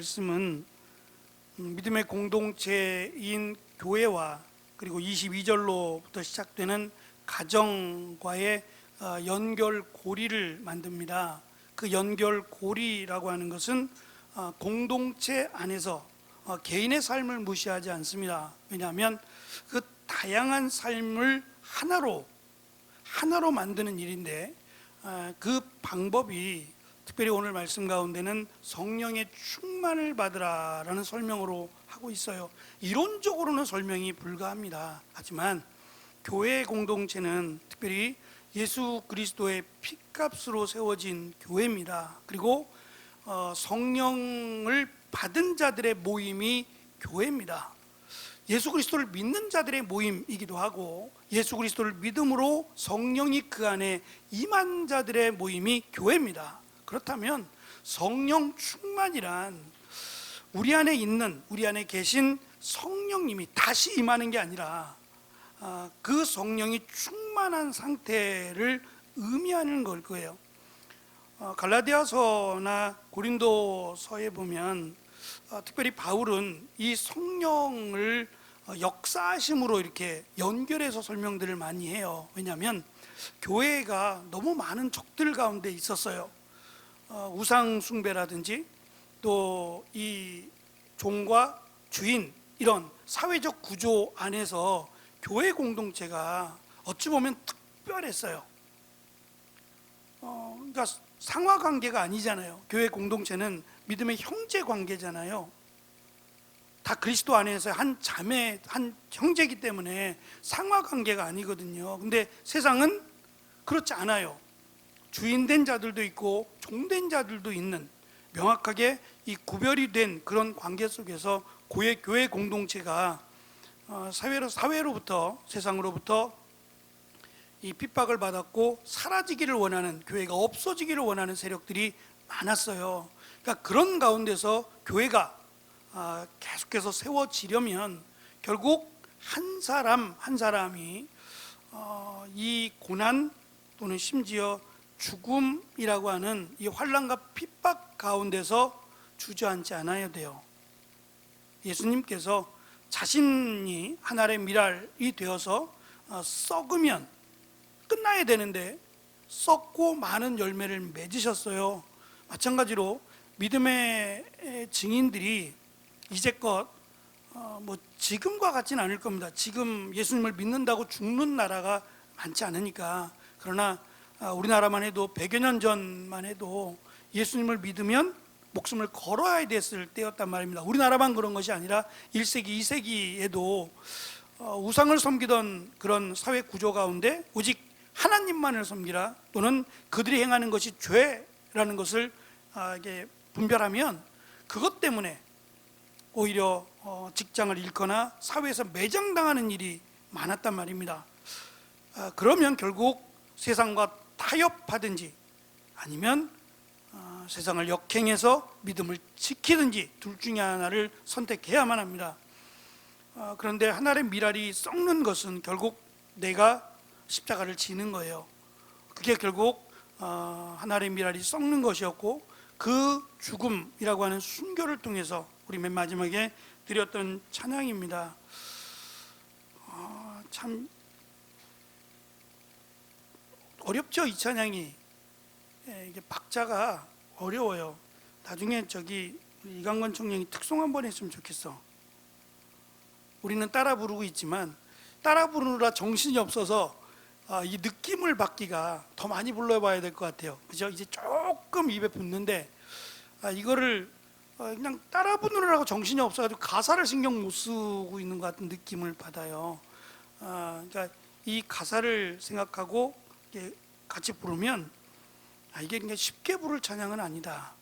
말씀은 믿음의 공동체인 교회와 그리고 22절로부터 시작되는 가정과의 연결고리를 만듭니다. 그 연결고리라고 하는 것은 공동체 안에서 개인의 삶을 무시하지 않습니다. 왜냐하면 그 다양한 삶을 하나로 만드는 일인데, 그 방법이 특별히 오늘 말씀 가운데는 성령의 충만을 받으라라는 설명으로 하고 있어요. 이론적으로는 설명이 불가합니다. 하지만 교회 공동체는 특별히 예수 그리스도의 피값으로 세워진 교회입니다. 그리고 성령을 받은 자들의 모임이 교회입니다. 예수 그리스도를 믿는 자들의 모임이기도 하고, 예수 그리스도를 믿음으로 성령이 그 안에 임한 자들의 모임이 교회입니다. 그렇다면 성령 충만이란 우리 안에 계신 성령님이 다시 임하는 게 아니라 그 성령이 충만한 상태를 의미하는 걸 거예요. 갈라디아서나 고린도서에 보면 특별히 바울은 이 성령을 역사하심으로 이렇게 연결해서 설명들을 많이 해요. 왜냐하면 교회가 너무 많은 적들 가운데 있었어요. 우상 숭배라든지 또 이 종과 주인, 이런 사회적 구조 안에서 교회 공동체가 어찌 보면 특별했어요. 그러니까 상하 관계가 아니잖아요. 교회 공동체는 믿음의 형제 관계잖아요. 다 그리스도 안에서 한 자매, 한 형제이기 때문에 상하 관계가 아니거든요. 근데 세상은 그렇지 않아요. 주인된 자들도 있고 종된 자들도 있는, 명확하게 이 구별이 된 그런 관계 속에서 교회 공동체가 사회로부터, 세상으로부터 이 핍박을 받았고 사라지기를 원하는, 교회가 없어지기를 원하는 세력들이 많았어요. 그러니까 그런 가운데서 교회가 계속해서 세워지려면 결국 한 사람이 이 고난 또는 심지어 죽음이라고 하는 이 환난과 핍박 가운데서 주저앉지 않아야 돼요. 예수님께서 자신이 하나의 미랄이 되어서 썩으면 끝나야 되는데 썩고 많은 열매를 맺으셨어요. 마찬가지로 믿음의 증인들이 이제껏 지금과 같지는 않을 겁니다. 지금 예수님을 믿는다고 죽는 나라가 많지 않으니까. 그러나 우리나라만 해도 100여 년 전만 해도 예수님을 믿으면 목숨을 걸어야 됐을 때였단 말입니다. 우리나라만 그런 것이 아니라 1세기, 2세기에도 우상을 섬기던 그런 사회 구조 가운데 오직 하나님만을 섬기라, 또는 그들이 행하는 것이 죄라는 것을 이게 분별하면 그것 때문에 오히려 직장을 잃거나 사회에서 매장당하는 일이 많았단 말입니다. 그러면 결국 세상과 타협하든지 아니면 세상을 역행해서 믿음을 지키든지 둘 중에 하나를 선택해야만 합니다. 그런데 하나의 미랄이 썩는 것은 결국 내가 십자가를 지는 거예요. 그게 결국 하나의 미랄이 썩는 것이었고, 그 죽음이라고 하는 순교를 통해서 우리 맨 마지막에 드렸던 찬양입니다. 참 어렵죠, 이 찬양이. 이게 박자가 어려워요. 나중에 이강건 청년이 특송 한번 했으면 좋겠어. 우리는 따라 부르고 있지만 따라 부르느라 정신이 없어서 이 느낌을 받기가 더 많이 불러봐야 될 것 같아요. 그죠? 이제 조금 입에 붙는데 이거를 그냥 따라 부르느라고 정신이 없어가지고 가사를 신경 못 쓰고 있는 것 같은 느낌을 받아요. 그러니까 이 가사를 생각하고 같이 부르면 이게 그냥 쉽게 부를 찬양은 아니다.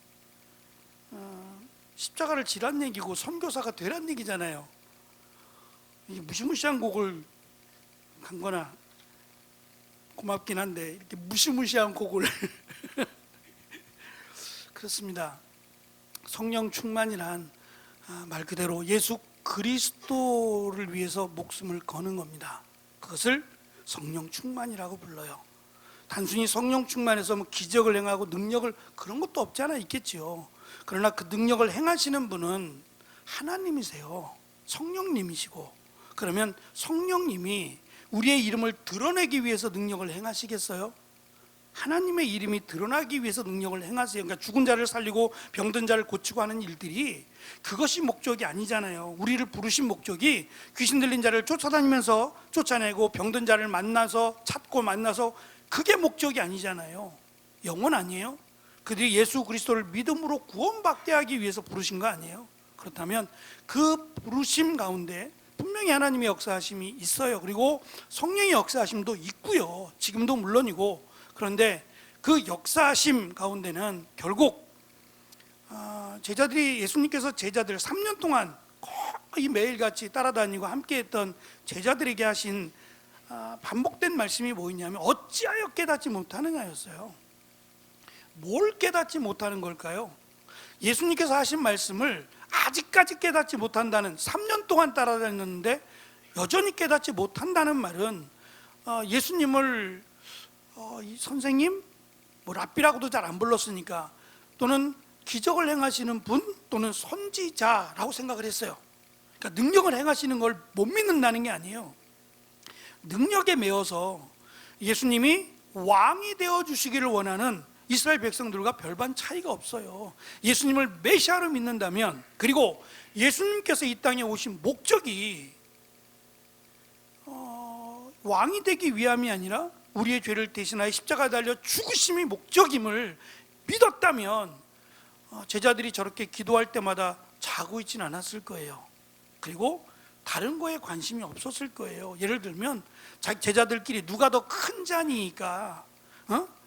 십자가를 지란 얘기고 선교사가 되란 얘기잖아요. 이게 무시무시한 곡을 간 거나 고맙긴 한데 이렇게 무시무시한 곡을 그렇습니다. 성령 충만이란 말 그대로 예수 그리스도를 위해서 목숨을 거는 겁니다. 그것을 성령 충만이라고 불러요. 단순히 성령 충만해서 기적을 행하고 능력을, 그런 것도 없지 않아 있겠지요. 그러나 그 능력을 행하시는 분은 하나님이세요. 성령님이시고, 그러면 성령님이 우리의 이름을 드러내기 위해서 능력을 행하시겠어요? 하나님의 이름이 드러나기 위해서 능력을 행하세요. 그러니까 죽은 자를 살리고 병든 자를 고치고 하는 일들이 그것이 목적이 아니잖아요. 우리를 부르신 목적이 귀신 들린 자를 쫓아다니면서 쫓아내고 병든 자를 만나서 찾고 만나서, 그게 목적이 아니잖아요. 영혼 아니에요? 그들이 예수 그리스도를 믿음으로 구원받게 하기 위해서 부르신 거 아니에요? 그렇다면 그 부르심 가운데 분명히 하나님의 역사하심이 있어요. 그리고 성령의 역사하심도 있고요. 지금도 물론이고. 그런데 그 역사하심 가운데는 결국 제자들이, 예수님께서 제자들 3년 동안 거의 매일같이 따라다니고 함께했던 제자들에게 하신 반복된 말씀이 뭐였냐면 어찌하여 깨닫지 못하느냐였어요. 뭘 깨닫지 못하는 걸까요? 예수님께서 하신 말씀을 아직까지 깨닫지 못한다는, 3년 동안 따라다녔는데 여전히 깨닫지 못한다는 말은 예수님을 선생님, 뭐 랍비라고도 잘 안 불렀으니까, 또는 기적을 행하시는 분, 또는 선지자라고 생각을 했어요. 그러니까 능력을 행하시는 걸 못 믿는다는 게 아니에요. 능력에 매여서 예수님이 왕이 되어 주시기를 원하는 이스라엘 백성들과 별반 차이가 없어요. 예수님을 메시아로 믿는다면, 그리고 예수님께서 이 땅에 오신 목적이 왕이 되기 위함이 아니라 우리의 죄를 대신하여 십자가에 달려 죽으심이 목적임을 믿었다면 제자들이 저렇게 기도할 때마다 자고 있지는 않았을 거예요. 그리고 다른 거에 관심이 없었을 거예요. 예를 들면 제자들끼리 누가 더 큰 자니까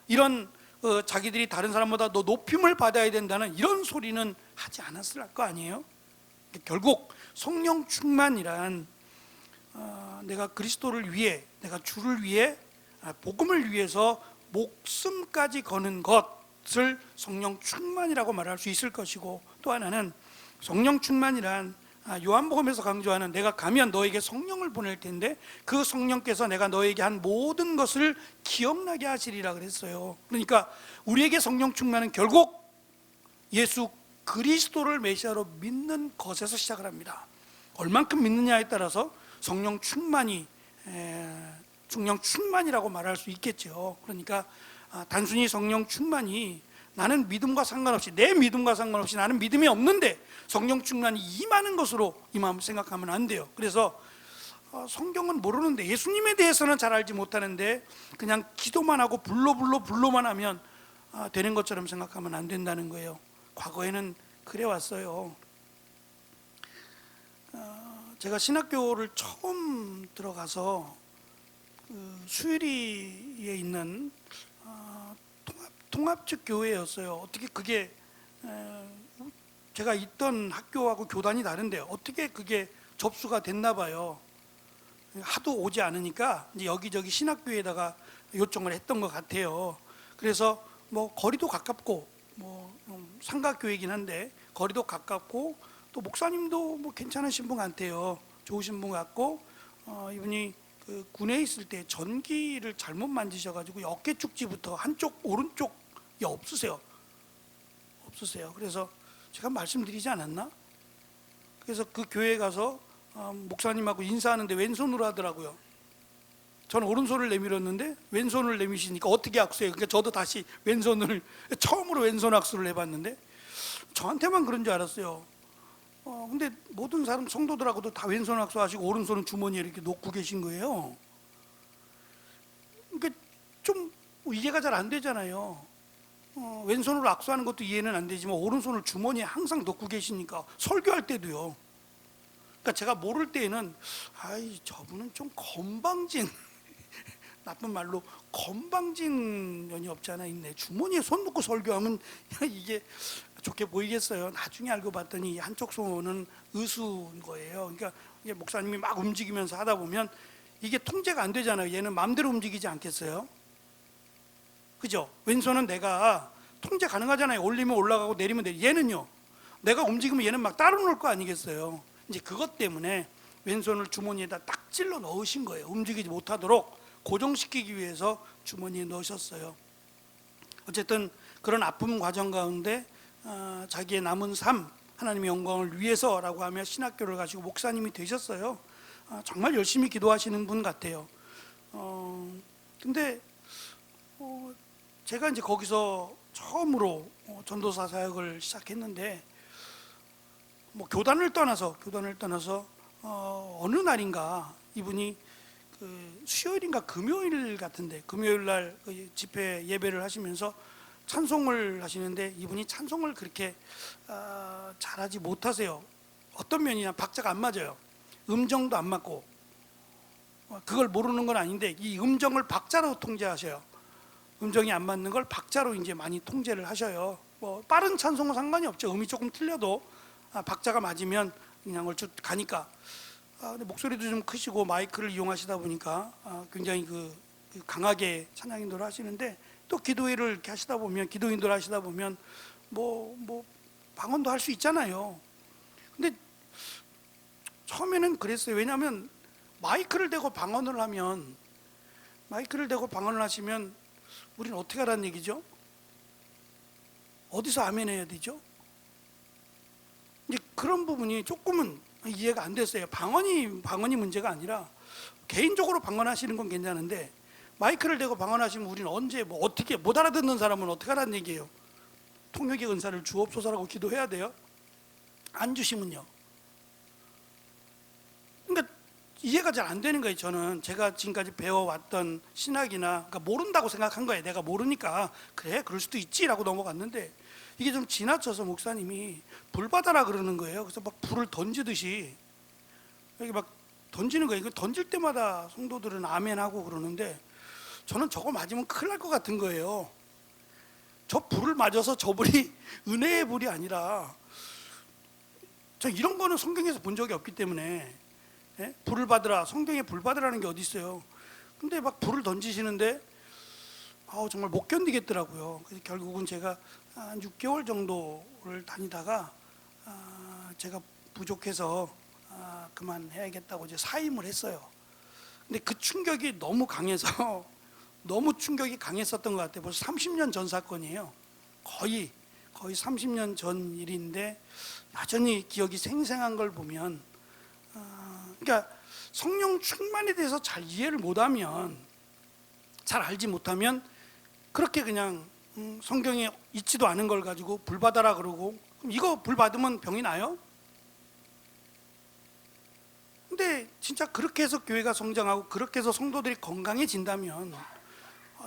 이런 자기들이 다른 사람보다 더 높임을 받아야 된다는 이런 소리는 하지 않았을 거 아니에요. 결국 성령 충만이란 내가 그리스도를 위해, 내가 주를 위해, 복음을 위해서 목숨까지 거는 것을 성령 충만이라고 말할 수 있을 것이고, 또 하나는 성령 충만이란 요한복음에서 강조하는 내가 가면 너에게 성령을 보낼 텐데 그 성령께서 내가 너에게 한 모든 것을 기억나게 하시리라 그랬어요. 그러니까 우리에게 성령 충만은 결국 예수 그리스도를 메시아로 믿는 것에서 시작을 합니다. 얼만큼 믿느냐에 따라서 성령 충만이라고 말할 수 있겠죠. 그러니까 단순히 성령 충만이 나는 믿음과 상관없이, 내 믿음과 상관없이 나는 믿음이 없는데 성령 충만이 임하는 것으로 임함을 생각하면 안 돼요. 그래서 성경은 모르는데, 예수님에 대해서는 잘 알지 못하는데 그냥 기도만 하고 불로만 하면 되는 것처럼 생각하면 안 된다는 거예요. 과거에는 그래 왔어요. 제가 신학교를 처음 들어가서 수유리에 있는 통합적 교회였어요. 어떻게 그게 제가 있던 학교하고 교단이 다른데 어떻게 그게 접수가 됐나 봐요. 하도 오지 않으니까 이제 여기저기 신학교에다가 요청을 했던 것 같아요. 그래서 뭐 거리도 가깝고, 뭐 삼각교회이긴 한데 거리도 가깝고, 또 목사님도 뭐 괜찮으신 분 같아요. 좋으신 분 같고, 이분이 그 군에 있을 때 전기를 잘못 만지셔가지고 어깨 축지부터 한쪽 오른쪽이 없으세요. 그래서 제가 말씀드리지 않았나? 그래서 그 교회에 가서 목사님하고 인사하는데 왼손으로 하더라고요. 저는 오른손을 내밀었는데 왼손을 내미시니까 어떻게 악수해요? 그러니까 저도 다시 왼손을, 처음으로 왼손 악수를 해봤는데 저한테만 그런 줄 알았어요. 근데 모든 사람 성도들하고도 다 왼손 악수하시고 오른손은 주머니에 이렇게 놓고 계신 거예요. 그러니까 좀 이해가 잘 안 되잖아요. 왼손으로 악수하는 것도 이해는 안 되지만 오른손을 주머니에 항상 넣고 계시니까, 설교할 때도요. 그러니까 제가 모를 때에는 저분은 좀 건방진 나쁜 말로 건방진 년이 없지 않아 있네. 주머니에 손 넣고 설교하면 이게 좋게 보이겠어요. 나중에 알고 봤더니 한쪽 손은 의수인 거예요. 그러니까 목사님이 막 움직이면서 하다 보면 이게 통제가 안 되잖아요. 얘는 마음대로 움직이지 않겠어요? 그죠? 왼손은 내가 통제 가능하잖아요. 올리면 올라가고 내리면 내리고. 얘는요, 내가 움직이면 얘는 막 따로 놀 거 아니겠어요? 이제 그것 때문에 왼손을 주머니에다 딱 찔러 넣으신 거예요. 움직이지 못하도록 고정시키기 위해서 주머니에 넣으셨어요. 어쨌든 그런 아픔 과정 가운데 자기의 남은 삶 하나님의 영광을 위해서라고 하며 신학교를 가시고 목사님이 되셨어요. 정말 열심히 기도하시는 분 같아요. 근데 제가 이제 거기서 처음으로 전도사 사역을 시작했는데, 뭐 교단을 떠나서 어느 날인가 이분이 그 수요일인가 금요일 같은데, 금요일 날 집회 예배를 하시면서 찬송을 하시는데, 이분이 찬송을 그렇게 잘하지 못하세요. 어떤 면이냐, 박자가 안 맞아요. 음정도 안 맞고. 그걸 모르는 건 아닌데 이 음정을 박자로 통제하셔요. 음정이 안 맞는 걸 박자로 이제 많이 통제를 하셔요. 뭐 빠른 찬송은 상관이 없죠. 음이 조금 틀려도 박자가 맞으면 그냥 얼추 가니까. 근데 목소리도 좀 크시고 마이크를 이용하시다 보니까 굉장히 그 강하게 찬양 인도를 하시는데, 또 기도회를 이렇게 하시다 보면, 기도 인도를 하시다 보면 뭐 방언도 할 수 있잖아요. 근데 처음에는 그랬어요. 왜냐하면 마이크를 대고 방언을 하시면 우리는 어떻게 하라는 얘기죠? 어디서 아멘 해야 되죠? 이제 그런 부분이 조금은 이해가 안 됐어요. 방언이 문제가 아니라, 개인적으로 방언하시는 건 괜찮은데 마이크를 대고 방언하시면 우리는 언제 어떻게, 못 알아듣는 사람은 어떻게 하라는 얘기예요? 통역의 은사를 주옵소서라고 기도해야 돼요? 안 주시면요. 그러니까 이해가 잘 안 되는 거예요. 저는 제가 지금까지 배워왔던 신학이나, 그러니까 모른다고 생각한 거예요. 내가 모르니까 그래, 그럴 수도 있지라고 넘어갔는데, 이게 좀 지나쳐서 목사님이 불 받아라 그러는 거예요. 그래서 막 불을 던지듯이 여기 막 던지는 거예요. 던질 때마다 성도들은 아멘하고 그러는데, 저는 저거 맞으면 큰일 날 것 같은 거예요. 저 불을 맞아서 저 불이 은혜의 불이 아니라, 저 이런 거는 성경에서 본 적이 없기 때문에, 불을 받으라, 성경에 불 받으라는 게 어디 있어요. 근데 막 불을 던지시는데 정말 못 견디겠더라고요. 그래서 결국은 제가 한 6개월 정도를 다니다가 제가 부족해서 그만해야겠다고 이제 사임을 했어요. 근데 그 충격이 너무 강해서 너무 충격이 강했었던 것 같아요. 벌써 30년 전 사건이에요. 거의 30년 전 일인데 여전히 기억이 생생한 걸 보면, 그러니까 성령 충만에 대해서 잘 이해를 못하면, 잘 알지 못하면 그렇게 그냥 성경에 있지도 않은 걸 가지고 불 받아라 그러고, 그럼 이거 불 받으면 병이 나요? 근데 진짜 그렇게 해서 교회가 성장하고 그렇게 해서 성도들이 건강해진다면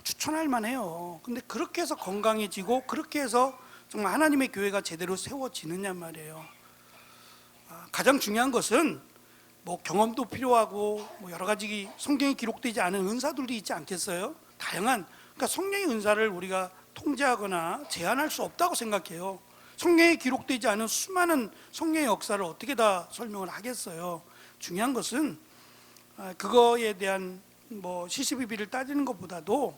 추천할 만해요. 근데 그렇게 해서 건강해지고 그렇게 해서 정말 하나님의 교회가 제대로 세워지느냐 말이에요. 가장 중요한 것은 뭐 경험도 필요하고 뭐 여러 가지 성경에 기록되지 않은 은사들도 있지 않겠어요? 다양한, 그러니까 성령의 은사를 우리가 통제하거나 제한할 수 없다고 생각해요. 성경에 기록되지 않은 수많은 성령의 역사를 어떻게 다 설명을 하겠어요? 중요한 것은 그거에 대한 뭐 시시비비를 따지는 것보다도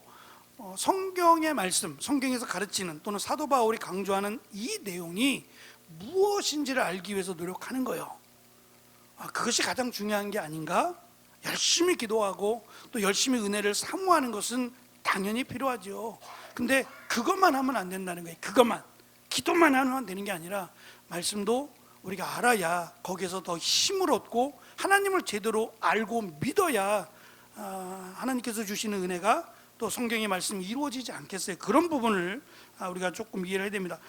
성경의 말씀, 성경에서 가르치는 또는 사도 바울이 강조하는 이 내용이 무엇인지를 알기 위해서 노력하는 거예요. 그것이 가장 중요한 게 아닌가? 열심히 기도하고 또 열심히 은혜를 사모하는 것은 당연히 필요하죠. 근데 그것만 하면 안 된다는 거예요. 그것만, 기도만 하면 되는 게 아니라 말씀도 우리가 알아야 거기에서 더 힘을 얻고 하나님을 제대로 알고 믿어야 하나님께서 주시는 은혜가 또 성경의 말씀이 이루어지지 않겠어요. 그런 부분을 우리가 조금 이해를 해야 됩니다.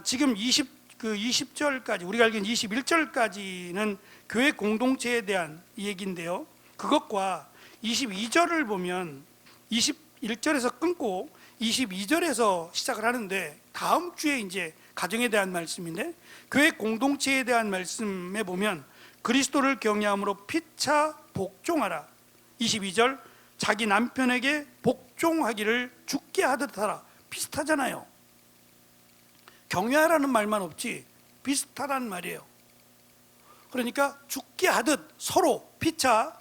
지금 20절까지, 우리가 알기로는 21절까지는 교회 공동체에 대한 얘기인데요, 그것과 22절을 보면 21절에서 끊고 22절에서 시작을 하는데, 다음 주에 이제 가정에 대한 말씀인데, 교회 공동체에 대한 말씀에 보면 그리스도를 경외함으로 피차 복종하라. 22절, 자기 남편에게 복종하기를 죽게 하듯 하라. 비슷하잖아요. 경외하라는 말만 없지 비슷하단 말이에요. 그러니까 죽게 하듯 서로 피차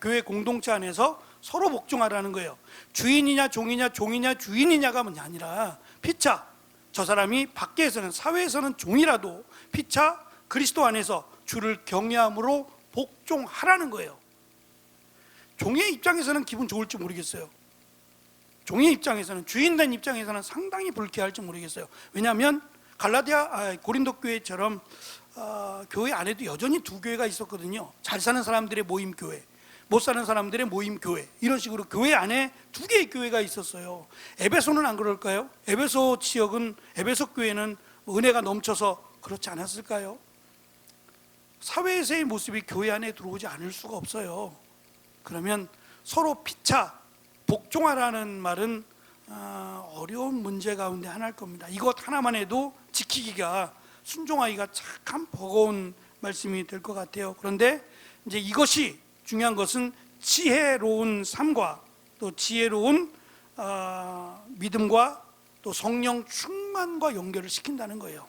교회 공동체 안에서 서로 복종하라는 거예요. 주인이냐 종이냐 주인이냐가 아니라 피차, 저 사람이 밖에서는, 사회에서는 종이라도 피차 그리스도 안에서 주를 경외함으로 복종하라는 거예요. 종의 입장에서는 기분 좋을지 모르겠어요. 종의 입장에서는, 주인된 입장에서는 상당히 불쾌할지 모르겠어요. 왜냐하면 고린도 교회처럼 교회 안에도 여전히 두 교회가 있었거든요. 잘 사는 사람들의 모임 교회, 못 사는 사람들의 모임 교회, 이런 식으로 교회 안에 두 개의 교회가 있었어요. 에베소는 안 그럴까요? 에베소 지역은, 에베소 교회는 은혜가 넘쳐서 그렇지 않았을까요? 사회에서의 모습이 교회 안에 들어오지 않을 수가 없어요. 그러면 서로 피차 복종하라는 말은 어려운 문제 가운데 하나일 겁니다. 이것 하나만 해도 지키기가, 순종하기가 참 버거운 말씀이 될 것 같아요. 그런데 이제 이것이 중요한 것은 지혜로운 삶과 또 지혜로운 믿음과 또 성령 충만과 연결을 시킨다는 거예요.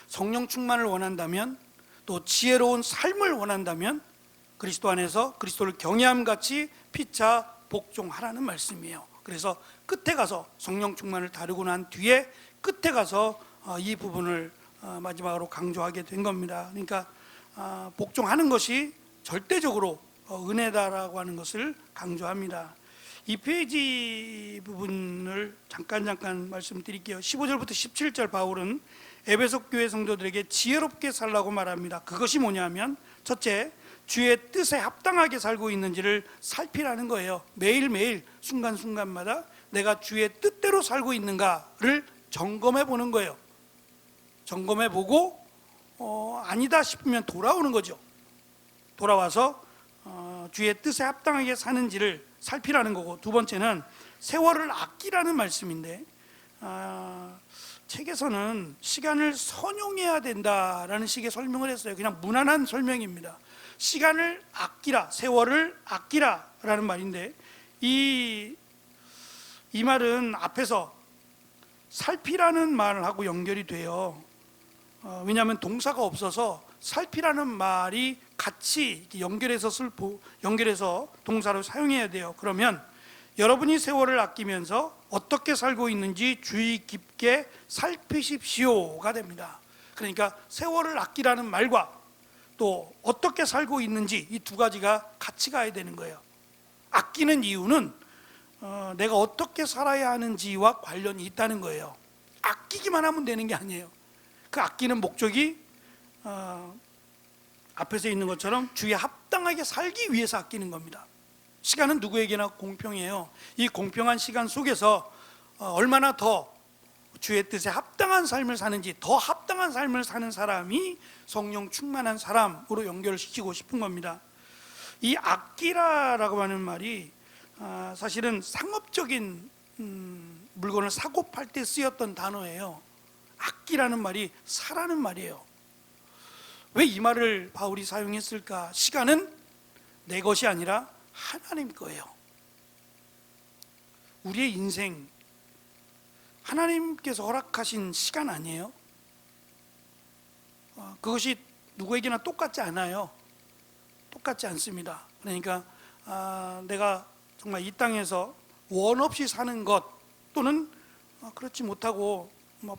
성령 충만을 원한다면, 또 지혜로운 삶을 원한다면 그리스도 안에서 그리스도를 경외함같이 피차 복종하라는 말씀이에요. 그래서 끝에 가서 성령 충만을 다루고 난 뒤에 끝에 가서 이 부분을 마지막으로 강조하게 된 겁니다. 그러니까 복종하는 것이 절대적으로 은혜다라고 하는 것을 강조합니다. 이 페이지 부분을 잠깐 말씀드릴게요. 15절부터 17절 바울은 에베소 교회 성도들에게 지혜롭게 살라고 말합니다. 그것이 뭐냐면, 첫째, 주의 뜻에 합당하게 살고 있는지를 살피라는 거예요. 매일매일 순간순간마다 내가 주의 뜻대로 살고 있는가를 점검해 보는 거예요. 점검해 보고 아니다 싶으면 돌아오는 거죠. 돌아와서 주의 뜻에 합당하게 사는지를 살피라는 거고, 두 번째는 세월을 아끼라는 말씀인데, 책에서는 시간을 선용해야 된다라는 식의 설명을 했어요. 그냥 무난한 설명입니다. 시간을 아끼라, 세월을 아끼라라는 말인데, 이 말은 앞에서 살피라는 말하고 연결이 돼요. 왜냐하면 동사가 없어서 살피라는 말이 같이 연결해서 동사로 사용해야 돼요. 그러면 여러분이 세월을 아끼면서 어떻게 살고 있는지 주의 깊게 살피십시오가 됩니다. 그러니까 세월을 아끼라는 말과 또 어떻게 살고 있는지, 이 두 가지가 같이 가야 되는 거예요. 아끼는 이유는 내가 어떻게 살아야 하는지와 관련이 있다는 거예요. 아끼기만 하면 되는 게 아니에요. 그 아끼는 목적이 앞에서 있는 것처럼 주에 합당하게 살기 위해서 아끼는 겁니다. 시간은 누구에게나 공평해요. 이 공평한 시간 속에서 얼마나 더 주의 뜻에 합당한 삶을 사는지, 더 합당한 삶을 사는 사람이 성령 충만한 사람으로 연결시키고 싶은 겁니다. 이 아끼라라고 하는 말이 사실은 상업적인 물건을 사고 팔 때 쓰였던 단어예요. 아끼라는 말이 사라는 말이에요. 왜 이 말을 바울이 사용했을까? 시간은 내 것이 아니라 하나님 거예요. 우리의 인생, 하나님께서 허락하신 시간 아니에요? 그것이 누구에게나 똑같지 않아요. 똑같지 않습니다. 그러니까 내가 정말 이 땅에서 원 없이 사는 것, 또는 그렇지 못하고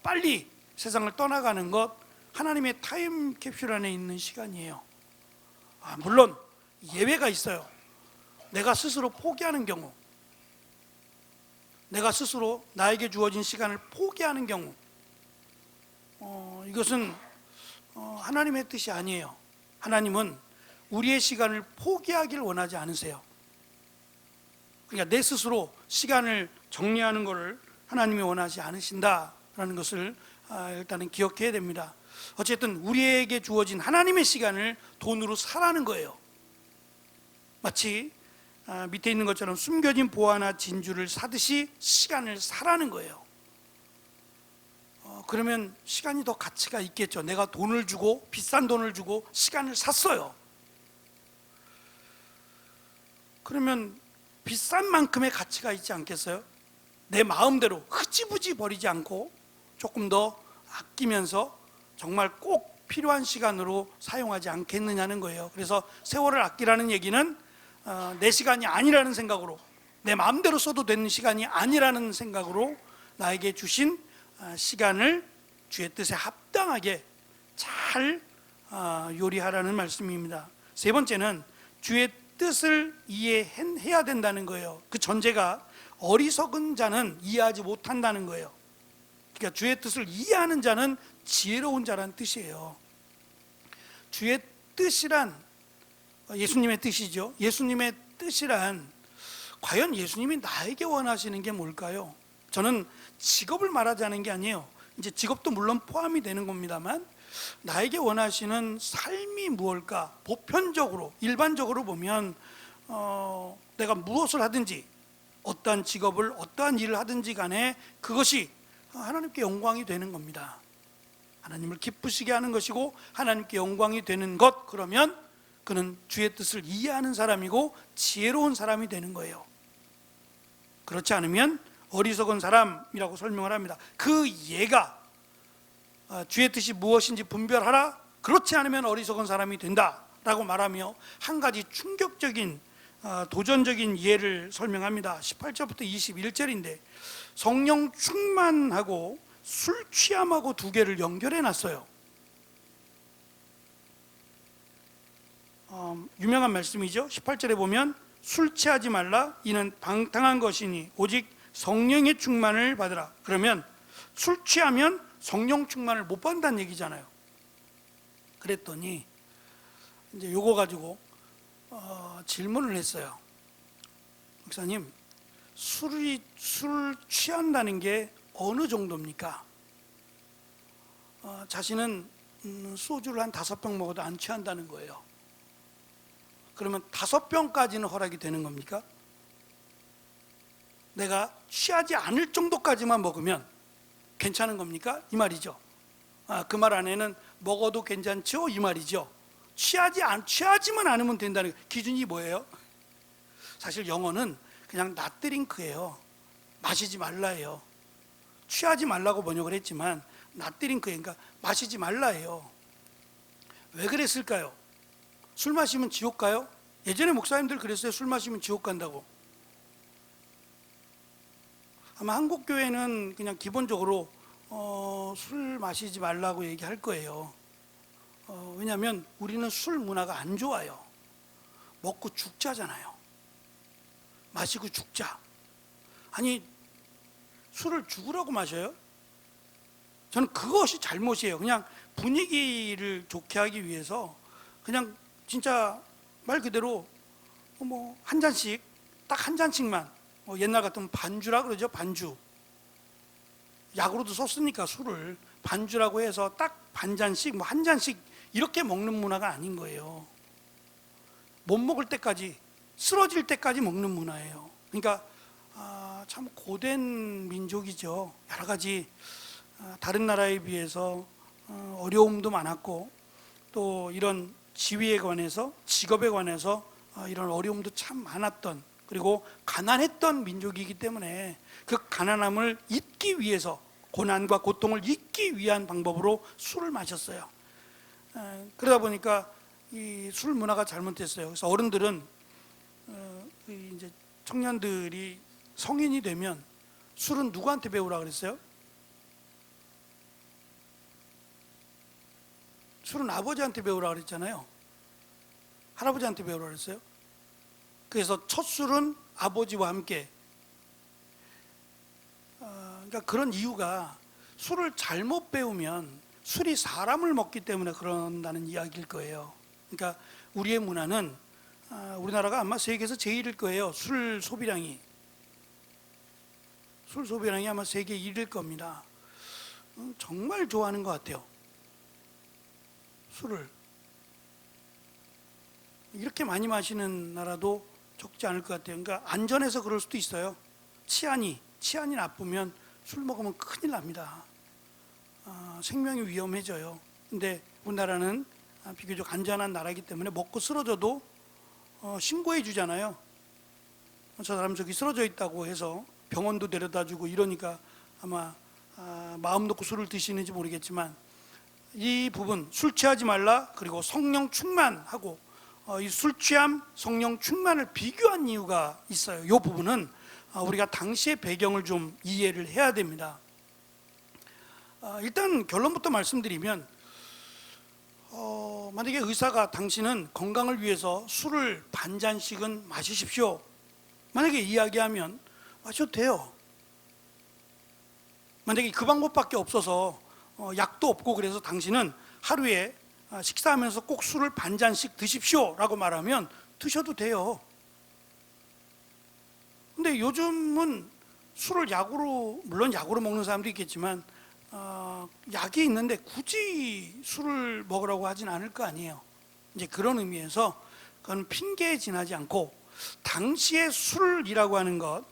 빨리 세상을 떠나가는 것, 하나님의 타임캡슐 안에 있는 시간이에요. 물론 예외가 있어요. 내가 스스로 포기하는 경우, 내가 스스로 나에게 주어진 시간을 포기하는 경우, 이것은 하나님의 뜻이 아니에요. 하나님은 우리의 시간을 포기하기를 원하지 않으세요. 그러니까 내 스스로 시간을 정리하는 것을 하나님이 원하지 않으신다라는 것을 일단은 기억해야 됩니다. 어쨌든 우리에게 주어진 하나님의 시간을 돈으로 사라는 거예요. 마치 밑에 있는 것처럼 숨겨진 보화나 진주를 사듯이 시간을 사라는 거예요. 그러면 시간이 더 가치가 있겠죠. 내가 돈을 주고, 비싼 돈을 주고 시간을 샀어요. 그러면 비싼 만큼의 가치가 있지 않겠어요? 내 마음대로 흐지부지 버리지 않고 조금 더 아끼면서 정말 꼭 필요한 시간으로 사용하지 않겠느냐는 거예요. 그래서 세월을 아끼라는 얘기는 내 시간이 아니라는 생각으로, 내 마음대로 써도 되는 시간이 아니라는 생각으로 나에게 주신 시간을 주의 뜻에 합당하게 잘 요리하라는 말씀입니다. 세 번째는 주의 뜻을 이해해야 된다는 거예요. 그 전제가 어리석은 자는 이해하지 못한다는 거예요. 그러니까 주의 뜻을 이해하는 자는 지혜로운 자라는 뜻이에요. 주의 뜻이란 예수님의 뜻이죠. 예수님의 뜻이란 과연 예수님이 나에게 원하시는 게 뭘까요? 저는 직업을 말하자는 게 아니에요. 이제 직업도 물론 포함이 되는 겁니다만 나에게 원하시는 삶이 무엇일까? 보편적으로 일반적으로 보면 내가 무엇을 하든지 어떠한 직업을 어떠한 일을 하든지 간에 그것이 하나님께 영광이 되는 겁니다. 하나님을 기쁘시게 하는 것이고 하나님께 영광이 되는 것, 그러면 그는 주의 뜻을 이해하는 사람이고 지혜로운 사람이 되는 거예요. 그렇지 않으면 어리석은 사람이라고 설명을 합니다. 그 예가 주의 뜻이 무엇인지 분별하라, 그렇지 않으면 어리석은 사람이 된다라고 말하며 한 가지 충격적인 도전적인 예를 설명합니다. 18절부터 21절인데 성령 충만하고 술 취함하고 두 개를 연결해 놨어요. 유명한 말씀이죠. 18절에 보면 술 취하지 말라, 이는 방탕한 것이니 오직 성령의 충만을 받으라. 그러면 술 취하면 성령 충만을 못 받는다는 얘기잖아요. 그랬더니 이제 요거 가지고 질문을 했어요. 목사님, 술 취한다는 게 어느 정도입니까? 자신은 소주를 한 5병 먹어도 안 취한다는 거예요. 그러면 5병까지는 허락이 되는 겁니까? 내가 취하지 않을 정도까지만 먹으면 괜찮은 겁니까? 이 말이죠. 그 말 안에는 먹어도 괜찮죠? 이 말이죠. 취하지만 않으면 된다는 기준이 뭐예요? 사실 영어는 그냥 not drink예요. 마시지 말라예요. 취하지 말라고 번역을 했지만 not drink예요. 그러니까 마시지 말라예요. 왜 그랬을까요? 술 마시면 지옥 가요? 예전에 목사님들 그랬어요. 술 마시면 지옥 간다고. 아마 한국 교회는 그냥 기본적으로 술 마시지 말라고 얘기할 거예요. 왜냐하면 우리는 술 문화가 안 좋아요. 먹고 죽자잖아요. 마시고 죽자. 아니, 술을 죽으라고 마셔요? 저는 그것이 잘못이에요. 그냥 분위기를 좋게 하기 위해서 그냥 진짜 말 그대로 한 잔씩, 딱 한 잔씩만, 옛날 같으면 반주라 그러죠. 반주. 약으로도 썼으니까 술을 반주라고 해서 딱 반 잔씩, 한 잔씩 이렇게 먹는 문화가 아닌 거예요. 못 먹을 때까지, 쓰러질 때까지 먹는 문화예요. 그러니까 참 고된 민족이죠. 여러 가지 다른 나라에 비해서 어려움도 많았고, 또 이런 지위에 관해서, 직업에 관해서 이런 어려움도 참 많았던, 그리고 가난했던 민족이기 때문에 그 가난함을 잊기 위해서, 고난과 고통을 잊기 위한 방법으로 술을 마셨어요. 그러다 보니까 이 술 문화가 잘못됐어요. 그래서 어른들은 이제 청년들이 성인이 되면 술은 누구한테 배우라 그랬어요? 술은 아버지한테 배우라 그랬잖아요. 할아버지한테 배우라 그랬어요. 그래서 첫 술은 아버지와 함께. 그러니까 그런 이유가 술을 잘못 배우면 술이 사람을 먹기 때문에 그런다는 이야기일 거예요. 그러니까 우리의 문화는 우리나라가 아마 세계에서 제일일 거예요. 술 소비량이 아마 세계 1위일 겁니다. 정말 좋아하는 것 같아요. 술을 이렇게 많이 마시는 나라도 적지 않을 것 같아요. 그러니까 안전해서 그럴 수도 있어요. 치안이 나쁘면 술 먹으면 큰일 납니다. 생명이 위험해져요. 근데 우리나라는 비교적 안전한 나라이기 때문에 먹고 쓰러져도 신고해 주잖아요. 저 사람 저기 쓰러져 있다고 해서 병원도 데려다 주고 이러니까 아마 마음 놓고 술을 드시는지 모르겠지만, 이 부분, 술 취하지 말라, 그리고 성령 충만하고 이 술 취함, 성령 충만을 비교한 이유가 있어요. 이 부분은 우리가 당시의 배경을 좀 이해를 해야 됩니다. 일단 결론부터 말씀드리면, 만약에 의사가 당신은 건강을 위해서 술을 반 잔씩은 마시십시오, 만약에 이야기하면 마셔도 돼요. 만약에 그 방법밖에 없어서 약도 없고 그래서 당신은 하루에 식사하면서 꼭 술을 반 잔씩 드십시오 라고 말하면 드셔도 돼요. 근데 요즘은 술을 약으로, 물론 약으로 먹는 사람도 있겠지만 약이 있는데 굳이 술을 먹으라고 하진 않을 거 아니에요. 이제 그런 의미에서 그건 핑계에 지나지 않고 당시의 술이라고 하는 것,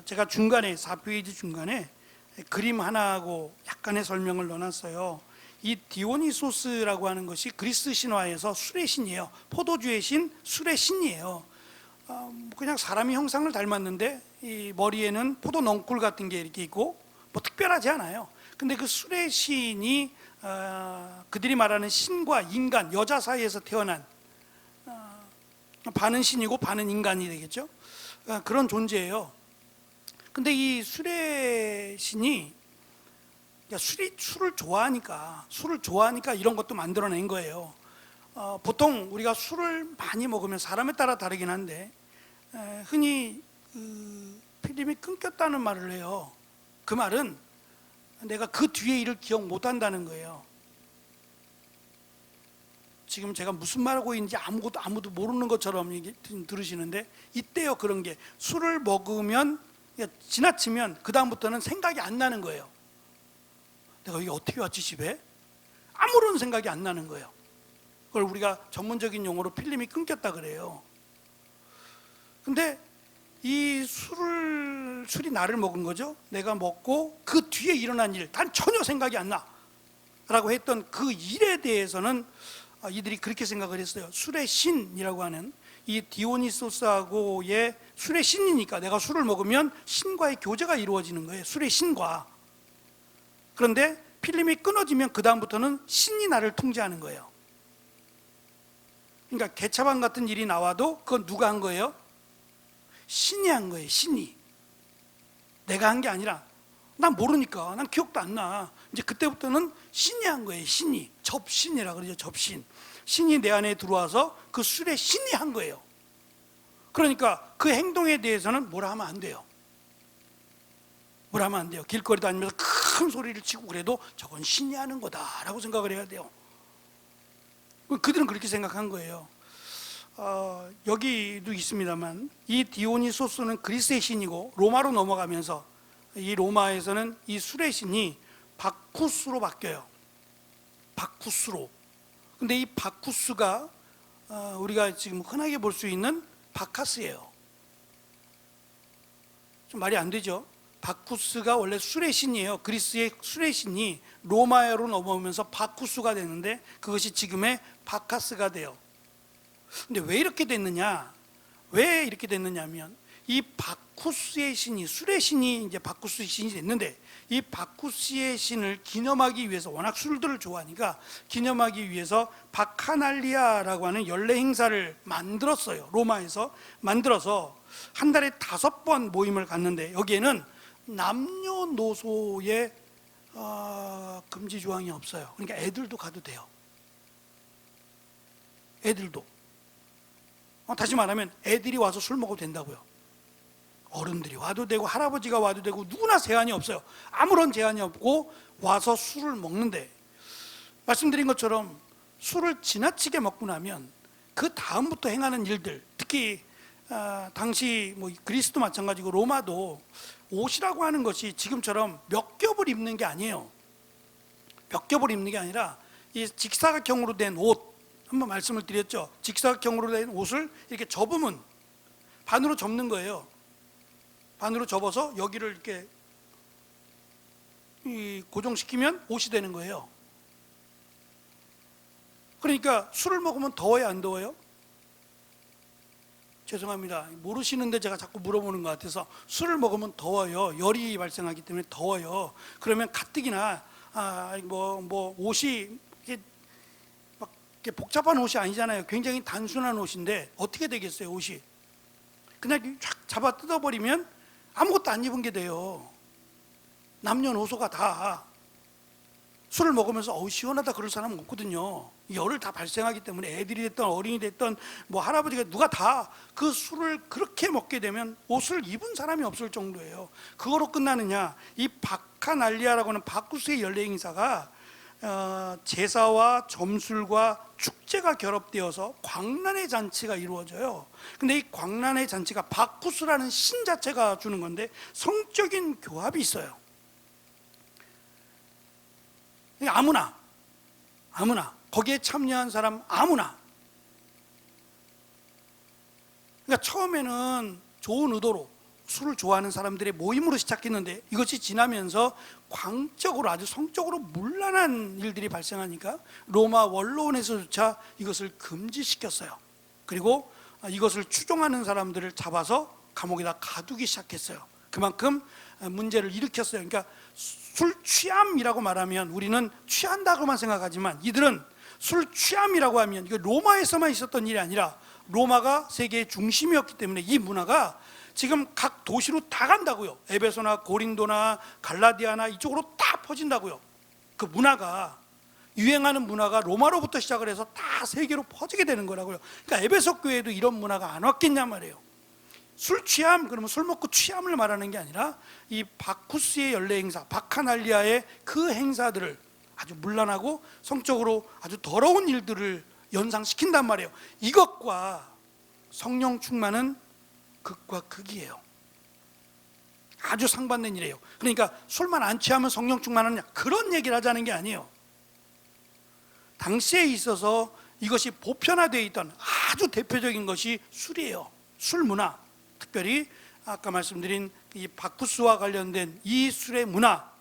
제가 중간에 4페이지 중간에 그림 하나하고 약간의 설명을 넣어놨어요. 이 디오니소스라고 하는 것이 그리스 신화에서 술의 신이에요. 포도주의 신, 술의 신이에요. 그냥 사람이 형상을 닮았는데 이 머리에는 포도 넝쿨 같은 게 이렇게 있고 뭐 특별하지 않아요. 근데 그 술의 신이 그들이 말하는 신과 인간, 여자 사이에서 태어난 반은 신이고 반은 인간이 되겠죠. 그런 존재예요. 근데 이 술의 신이 술을 좋아하니까 이런 것도 만들어낸 거예요. 보통 우리가 술을 많이 먹으면 사람에 따라 다르긴 한데 흔히 필름이 끊겼다는 말을 해요. 그 말은 내가 그 뒤에 일을 기억 못한다는 거예요. 지금 제가 무슨 말하고 있는지 아무도 모르는 것처럼 들으시는데 이때요. 그런 게 술을 먹으면 지나치면 그 다음부터는 생각이 안 나는 거예요. 내가 여기 어떻게 왔지 집에? 아무런 생각이 안 나는 거예요. 그걸 우리가 전문적인 용어로 필름이 끊겼다 그래요. 근데 이 술이 나를 먹은 거죠. 내가 먹고 그 뒤에 일어난 일, 단 전혀 생각이 안 나 라고 했던 그 일에 대해서는 이들이 그렇게 생각을 했어요. 술의 신이라고 하는 이 디오니소스하고의 술의 신이니까 내가 술을 먹으면 신과의 교제가 이루어지는 거예요. 술의 신과. 그런데 필름이 끊어지면 그 다음부터는 신이 나를 통제하는 거예요. 그러니까 개차반 같은 일이 나와도 그건 누가 한 거예요? 신이 한 거예요. 신이. 내가 한 게 아니라 난 모르니까, 난 기억도 안 나. 이제 그때부터는 신이 한 거예요. 신이. 접신이라 그러죠. 접신. 신이 내 안에 들어와서 그 술에 신이 한 거예요. 그러니까 그 행동에 대해서는 뭐라 하면 안 돼요. 뭐라 하면 안 돼요. 길거리 다니면서 큰 소리를 치고 그래도 저건 신이 하는 거다라고 생각을 해야 돼요. 그들은 그렇게 생각한 거예요. 여기도 있습니다만 이 디오니소스는 그리스의 신이고 로마로 넘어가면서 이 로마에서는 이 술의 신이 바쿠스로 바뀌어요. 바쿠스로. 근데 이 바쿠스가 우리가 지금 흔하게 볼 수 있는 바카스예요. 좀 말이 안 되죠. 바쿠스가 원래 술의 신이에요. 그리스의 술의 신이 로마로 넘어오면서 바쿠스가 되는데 그것이 지금의 바카스가 돼요. 근데 왜 이렇게 됐느냐? 왜 이렇게 됐느냐면 이 바쿠스의 신이, 술의 신이 이제 바쿠스의 신이 됐는데 이 바쿠스의 신을 기념하기 위해서, 워낙 술들을 좋아하니까 기념하기 위해서 바카날리아라고 하는 연례 행사를 만들었어요. 로마에서 만들어서 한 달에 5번 모임을 갖는데 여기에는 남녀노소의 금지 조항이 없어요. 그러니까 애들도 가도 돼요. 애들도. 다시 말하면 애들이 와서 술 먹어도 된다고요. 어른들이 와도 되고 할아버지가 와도 되고 누구나 제한이 없어요. 아무런 제한이 없고 와서 술을 먹는데, 말씀드린 것처럼 술을 지나치게 먹고 나면 그 다음부터 행하는 일들, 특히 당시 뭐 그리스도 마찬가지고 로마도 옷이라고 하는 것이 지금처럼 몇 겹을 입는 게 아니에요. 몇 겹을 입는 게 아니라 이 직사각형으로 된 옷, 한번 말씀을 드렸죠. 직사각형으로 된 옷을 이렇게 접으면 반으로 접는 거예요. 반으로 접어서 여기를 이렇게 고정시키면 옷이 되는 거예요. 그러니까 술을 먹으면 더워요, 안 더워요? 죄송합니다. 모르시는데 제가 자꾸 물어보는 것 같아서. 술을 먹으면 더워요. 열이 발생하기 때문에 더워요. 그러면 가뜩이나 옷이 막 이렇게 복잡한 옷이 아니잖아요. 굉장히 단순한 옷인데 어떻게 되겠어요, 옷이? 그냥 쫙 잡아 뜯어버리면 아무것도 안 입은 게 돼요. 남녀노소가 다 술을 먹으면서 어우 시원하다 그럴 사람은 없거든요. 열을 다 발생하기 때문에 애들이 됐던 어린이 됐던 뭐 할아버지가 누가 다 그 술을 그렇게 먹게 되면 옷을 입은 사람이 없을 정도예요. 그거로 끝나느냐? 이 바카날리아라고 하는 바쿠스의 연례 행사가 제사와 점술과 축제가 결합되어서 광란의 잔치가 이루어져요. 근데 이 광란의 잔치가 바쿠스라는 신 자체가 주는 건데 성적인 교합이 있어요. 아무나 거기에 참여한 사람 아무나. 그러니까 처음에는 좋은 의도로 술을 좋아하는 사람들의 모임으로 시작했는데 이것이 지나면서 광적으로 아주 성적으로 문란한 일들이 발생하니까 로마 원로원에서조차 이것을 금지시켰어요. 그리고 이것을 추종하는 사람들을 잡아서 감옥에다 가두기 시작했어요. 그만큼 문제를 일으켰어요. 그러니까 술 취함이라고 말하면 우리는 취한다고만 생각하지만 이들은 술 취함이라고 하면 이거 로마에서만 있었던 일이 아니라 로마가 세계의 중심이었기 때문에 이 문화가 지금 각 도시로 다 간다고요. 에베소나 고린도나 갈라디아나 이쪽으로 다 퍼진다고요. 그 문화가 유행하는 문화가 로마로부터 시작을 해서 다 세계로 퍼지게 되는 거라고요. 그러니까 에베소 교회에도 이런 문화가 안 왔겠냐 말이에요. 술 취함, 그러면 술 먹고 취함을 말하는 게 아니라 이 바쿠스의 연례 행사, 바카날리아의 그 행사들을 아주 문란하고 성적으로 아주 더러운 일들을 연상시킨단 말이에요. 이것과 성령 충만은 극과 극이에요. 아주 상반된 일이에요. 그러니까 술만 안 취하면 성령 충만하느냐 그런 얘기를 하자는 게 아니에요. 당시에 있어서 이것이 보편화되어 있던 아주 대표적인 것이 술이에요. 술 문화, 특별히 아까 말씀드린 이 바쿠스와 관련된 이 술의 문화,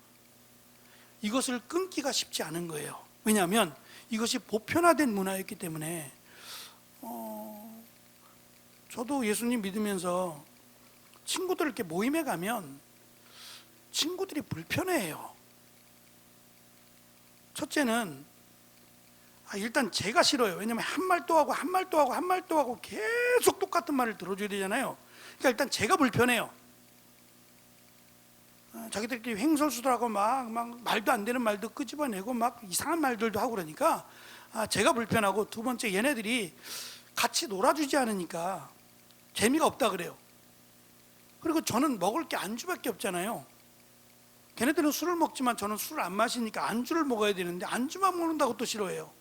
이것을 끊기가 쉽지 않은 거예요. 왜냐하면 이것이 보편화된 문화였기 때문에 저도 예수님 믿으면서 친구들 이렇게 모임에 가면 친구들이 불편해해요. 첫째는 일단 제가 싫어요. 왜냐하면 한 말 또 하고 한 말 또 하고 한 말 또 하고 계속 똑같은 말을 들어줘야 되잖아요. 그러니까 일단 제가 불편해요. 자기들끼리 횡설수설하고 막 말도 안 되는 말도 끄집어내고 막 이상한 말들도 하고 그러니까 제가 불편하고, 두 번째 얘네들이 같이 놀아주지 않으니까 재미가 없다 그래요. 그리고 저는 먹을 게 안주밖에 없잖아요. 걔네들은 술을 먹지만 저는 술을 안 마시니까 안주를 먹어야 되는데 안주만 먹는다고 또 싫어해요.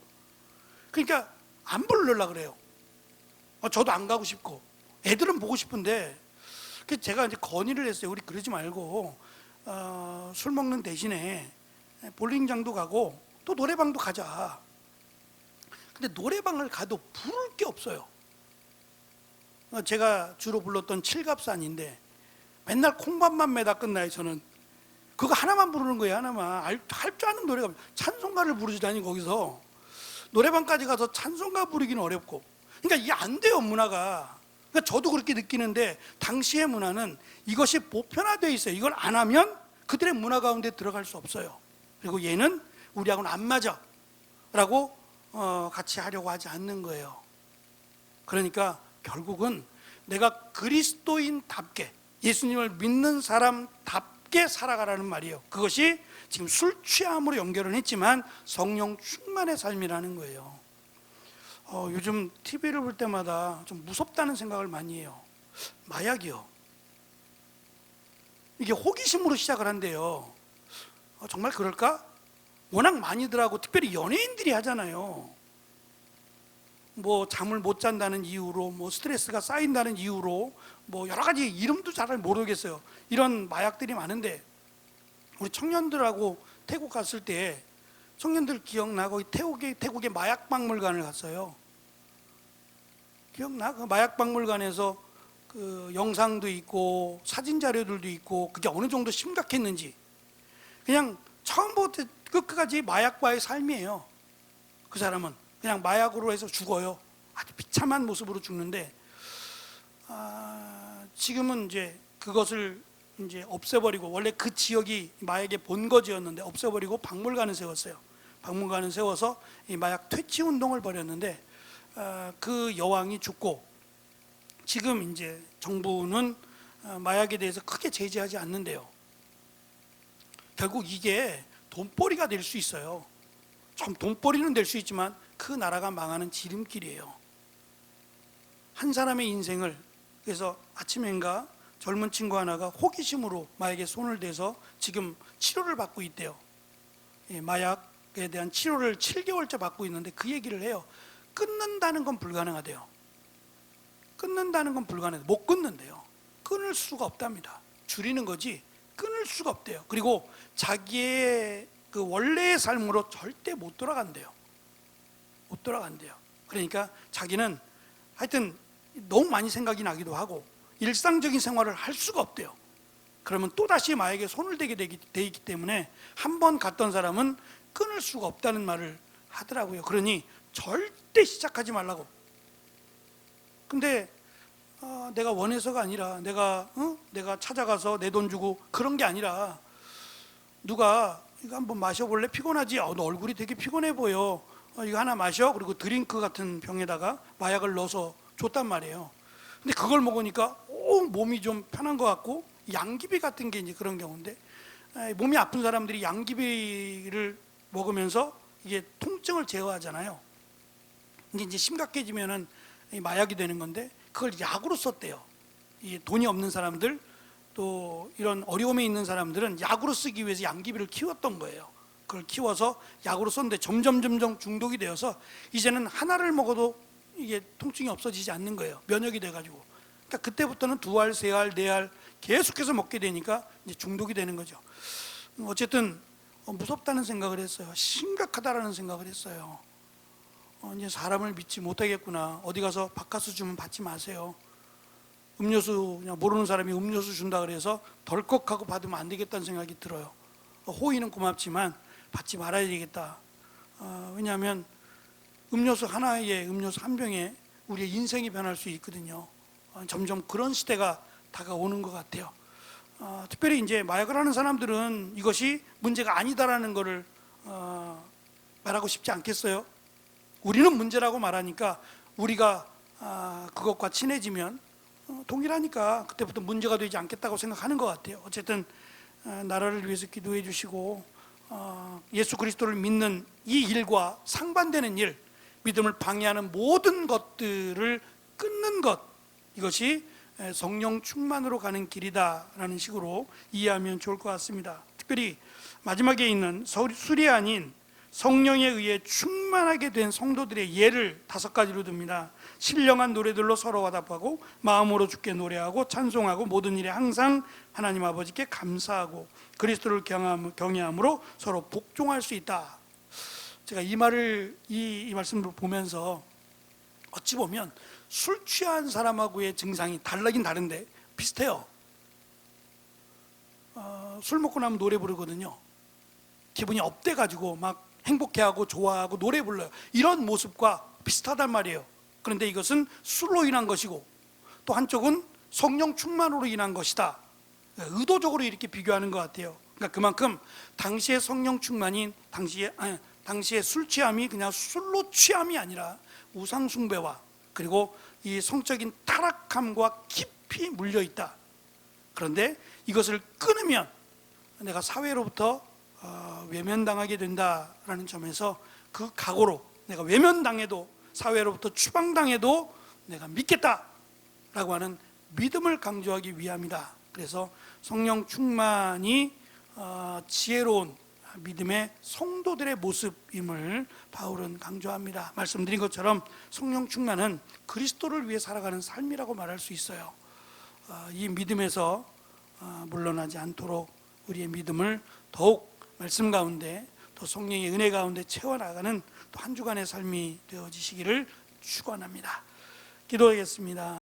그러니까 안 부르려고 그래요. 저도 안 가고 싶고 애들은 보고 싶은데, 그래서 제가 이제 건의를 했어요. 우리 그러지 말고 술 먹는 대신에 볼링장도 가고 또 노래방도 가자. 근데 노래방을 가도 부를 게 없어요. 제가 주로 불렀던 칠갑산인데 맨날 콩밥만 매다 끝나요. 저는 그거 하나만 부르는 거예요. 하나만 할 줄 아는 노래가, 찬송가를 부르지다니 거기서 노래방까지 가서 찬송가 부르기는 어렵고, 그러니까 이게 안 돼요, 문화가. 그러니까 저도 그렇게 느끼는데 당시의 문화는 이것이 보편화되어 있어요. 이걸 안 하면 그들의 문화 가운데 들어갈 수 없어요. 그리고 얘는 우리하고는 안 맞아 라고 같이 하려고 하지 않는 거예요. 그러니까 결국은 내가 그리스도인답게, 예수님을 믿는 사람답게 살아가라는 말이에요. 그것이 지금 술 취함으로 연결은 했지만 성령 충만의 삶이라는 거예요. 요즘 TV를 볼 때마다 좀 무섭다는 생각을 많이 해요. 마약이요. 이게 호기심으로 시작을 한대요. 정말 그럴까? 워낙 많이들 하고 특별히 연예인들이 하잖아요. 뭐 잠을 못 잔다는 이유로, 뭐 스트레스가 쌓인다는 이유로, 뭐 여러 가지 이름도 잘 모르겠어요. 이런 마약들이 많은데, 우리 청년들하고 태국 갔을 때 청년들 기억나? 거기 태국의 마약박물관을 갔어요. 기억나? 그 마약박물관에서 그 영상도 있고 사진 자료들도 있고, 그게 어느 정도 심각했는지. 그냥 처음부터 끝까지 마약과의 삶이에요. 그 사람은 그냥 마약으로 해서 죽어요. 아주 비참한 모습으로 죽는데, 지금은 이제 그것을 이제 없애버리고, 원래 그 지역이 마약의 본거지였는데 없애버리고 박물관을 세웠어요. 박물관을 세워서 이 마약 퇴치 운동을 벌였는데, 그 여왕이 죽고 지금 이제 정부는 마약에 대해서 크게 제재하지 않는데요. 결국 이게 돈벌이가 될 수 있어요. 좀 돈벌이는 될 수 있지만 그 나라가 망하는 지름길이에요. 한 사람의 인생을, 그래서 아침엔가 젊은 친구 하나가 호기심으로 마약에 손을 대서 지금 치료를 받고 있대요. 마약에 대한 치료를 7개월째 받고 있는데 그 얘기를 해요. 끊는다는 건 불가능하대요. 끊는다는 건 불가능해요. 못 끊는데요. 끊을 수가 없답니다. 줄이는 거지 끊을 수가 없대요. 그리고 자기의 그 원래의 삶으로 절대 못 돌아간대요. 못 돌아간대요. 그러니까 자기는 하여튼 너무 많이 생각이 나기도 하고 일상적인 생활을 할 수가 없대요. 그러면 또다시 마약에 손을 대게 돼 있기 때문에 한 번 갔던 사람은 끊을 수가 없다는 말을 하더라고요. 그러니 절대 시작하지 말라고. 근데 내가 원해서가 아니라 내가 찾아가서 내 돈 주고 그런 게 아니라 누가 이거 한번 마셔볼래? 피곤하지? 너 얼굴이 되게 피곤해 보여. 이거 하나 마셔. 그리고 드링크 같은 병에다가 마약을 넣어서 줬단 말이에요. 근데 그걸 먹으니까 몸이 좀 편한 것 같고 양귀비 같은 게 이제 그런 경우인데 몸이 아픈 사람들이 양귀비를 먹으면서 이게 통증을 제어하잖아요. 근데 이제 심각해지면은 마약이 되는 건데 그걸 약으로 썼대요. 이 돈이 없는 사람들 또 이런 어려움에 있는 사람들은 약으로 쓰기 위해서 양귀비를 키웠던 거예요. 그걸 키워서 약으로 썼는데 점점 중독이 되어서 이제는 하나를 먹어도 이게 통증이 없어지지 않는 거예요. 면역이 돼가지고. 그러니까 그때부터는 2알, 3알, 4알 계속해서 먹게 되니까 이제 중독이 되는 거죠. 어쨌든 무섭다는 생각을 했어요. 심각하다라는 생각을 했어요. 이제 사람을 믿지 못하겠구나. 어디 가서 바카스 주면 받지 마세요. 음료수 그냥 모르는 사람이 음료수 준다 그래서 덜컥하고 받으면 안 되겠다는 생각이 들어요. 호의는 고맙지만 받지 말아야 되겠다. 왜냐하면 음료수 하나에, 음료수 한 병에 우리의 인생이 변할 수 있거든요. 점점 그런 시대가 다가오는 것 같아요. 특별히 이제 마약을 하는 사람들은 이것이 문제가 아니다라는 것을 말하고 싶지 않겠어요? 우리는 문제라고 말하니까 우리가 그것과 친해지면 동일하니까 그때부터 문제가 되지 않겠다고 생각하는 것 같아요. 어쨌든 나라를 위해서 기도해 주시고 예수 그리스도를 믿는 이 일과 상반되는 일, 믿음을 방해하는 모든 것들을 끊는 것, 이것이 성령 충만으로 가는 길이다라는 식으로 이해하면 좋을 것 같습니다. 특별히 마지막에 있는 수리아닌 성령에 의해 충만하게 된 성도들의 예를 5가지로 듭니다. 신령한 노래들로 서로 화답하고 마음으로 주께 노래하고 찬송하고 모든 일에 항상 하나님 아버지께 감사하고 그리스도를 경외함으로 서로 복종할 수 있다. 제가 이 말씀을 보면서 어찌 보면 술 취한 사람하고의 증상이 달라긴 다른데 비슷해요. 술 먹고 나면 노래 부르거든요. 기분이 업돼가지고 막 행복해하고 좋아하고 노래 불러요. 이런 모습과 비슷하단 말이에요. 그런데 이것은 술로 인한 것이고 또 한쪽은 성령 충만으로 인한 것이다. 의도적으로 이렇게 비교하는 것 같아요. 그러니까 그만큼 당시의 성령 충만인 당시의 술 취함이 그냥 술로 취함이 아니라 우상 숭배와 그리고 이 성적인 타락함과 깊이 물려 있다. 그런데 이것을 끊으면 내가 사회로부터 외면당하게 된다라는 점에서 그 각오로 내가 외면당해도 사회로부터 추방당해도 내가 믿겠다라고 하는 믿음을 강조하기 위함이다. 그래서 성령 충만이 지혜로운 믿음의 성도들의 모습임을 바울은 강조합니다. 말씀드린 것처럼 성령 충만은 그리스도를 위해 살아가는 삶이라고 말할 수 있어요. 이 믿음에서 물러나지 않도록 우리의 믿음을 더욱 말씀 가운데 또 성령의 은혜 가운데 채워나가는 또 한 주간의 삶이 되어지시기를 축원합니다. 기도하겠습니다.